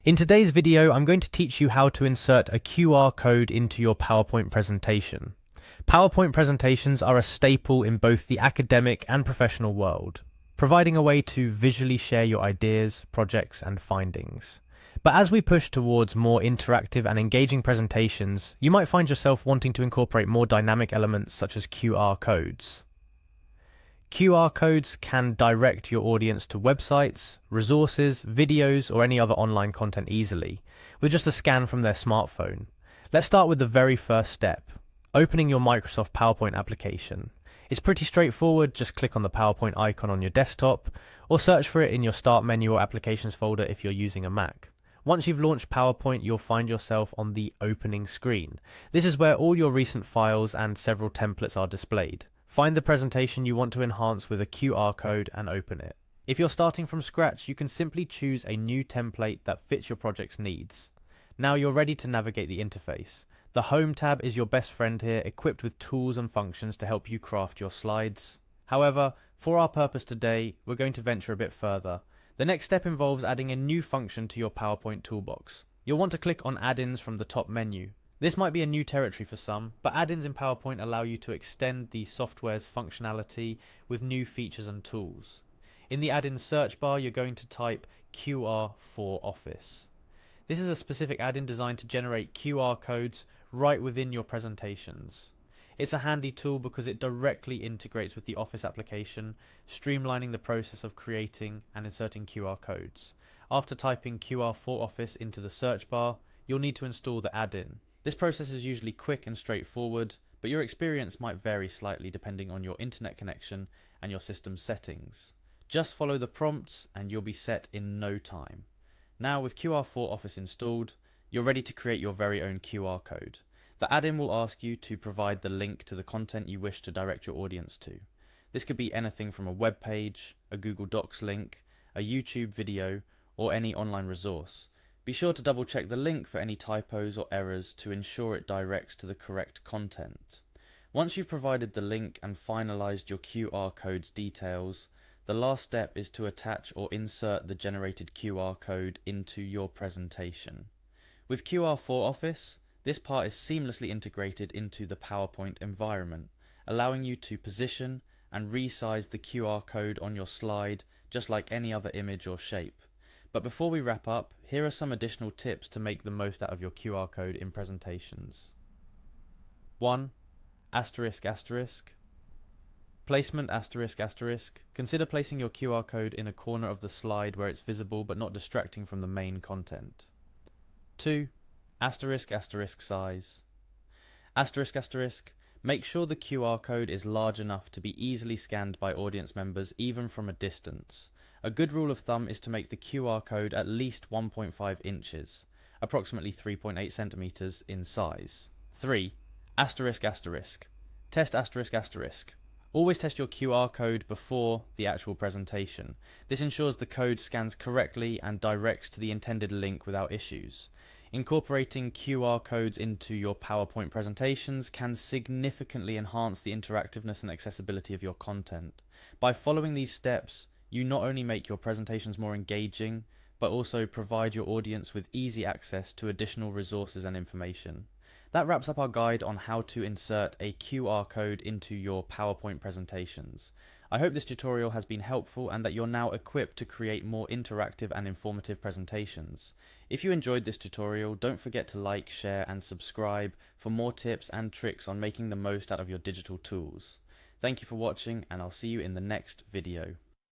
In today's video, I'm going to teach you how to insert a QR code into your PowerPoint presentation. PowerPoint presentations are a staple in both the academic and professional world, providing a way to visually share your ideas, projects, and findings. But as we push towards more interactive and engaging presentations, you might find yourself wanting to incorporate more dynamic elements such as QR codes. QR codes can direct your audience to websites, resources, videos, or any other online content easily, with just a scan from their smartphone. Let's start with the very first step, opening your Microsoft PowerPoint application. It's pretty straightforward, just click on the PowerPoint icon on your desktop, or search for it in your Start menu or Applications folder if you're using a Mac. Once you've launched PowerPoint, you'll find yourself on the opening screen. This is where all your recent files and several templates are displayed. Find the presentation you want to enhance with a QR code and open it. If you're starting from scratch, you can simply choose a new template that fits your project's needs. Now you're ready to navigate the interface. The Home tab is your best friend here, equipped with tools and functions to help you craft your slides. However, for our purpose today, we're going to venture a bit further. The next step involves adding a new function to your PowerPoint toolbox. You'll want to click on Add-ins from the top menu. This might be a new territory for some, but add-ins in PowerPoint allow you to extend the software's functionality with new features and tools. In the add-in search bar, you're going to type QR for Office. This is a specific add-in designed to generate QR codes right within your presentations. It's a handy tool because it directly integrates with the Office application, streamlining the process of creating and inserting QR codes. After typing QR for Office into the search bar, you'll need to install the add-in. This process is usually quick and straightforward, but your experience might vary slightly depending on your internet connection and your system's settings. Just follow the prompts and you'll be set in no time. Now with QR for Office installed, you're ready to create your very own QR code. The add-in will ask you to provide the link to the content you wish to direct your audience to. This could be anything from a web page, a Google Docs link, a YouTube video, or any online resource. Be sure to double check the link for any typos or errors to ensure it directs to the correct content. Once you've provided the link and finalized your QR code's details, the last step is to attach or insert the generated QR code into your presentation. With QR for Office, this part is seamlessly integrated into the PowerPoint environment, allowing you to position and resize the QR code on your slide just like any other image or shape. But before we wrap up, here are some additional tips to make the most out of your QR code in presentations. 1. Asterisk asterisk. Placement asterisk asterisk. Consider placing your QR code in a corner of the slide where it's visible but not distracting from the main content. 2. Asterisk asterisk size. Asterisk asterisk. Make sure the QR code is large enough to be easily scanned by audience members even from a distance. A good rule of thumb is to make the QR code at least 1.5 inches, approximately 3.8 centimeters in size. 3. Asterisk asterisk. Test asterisk asterisk. Always test your QR code before the actual presentation. This ensures the code scans correctly and directs to the intended link without issues. Incorporating QR codes into your PowerPoint presentations can significantly enhance the interactiveness and accessibility of your content. By following these steps, you not only make your presentations more engaging, but also provide your audience with easy access to additional resources and information. That wraps up our guide on how to insert a QR code into your PowerPoint presentations. I hope this tutorial has been helpful and that you're now equipped to create more interactive and informative presentations. If you enjoyed this tutorial, don't forget to like, share, and subscribe for more tips and tricks on making the most out of your digital tools. Thank you for watching, and I'll see you in the next video.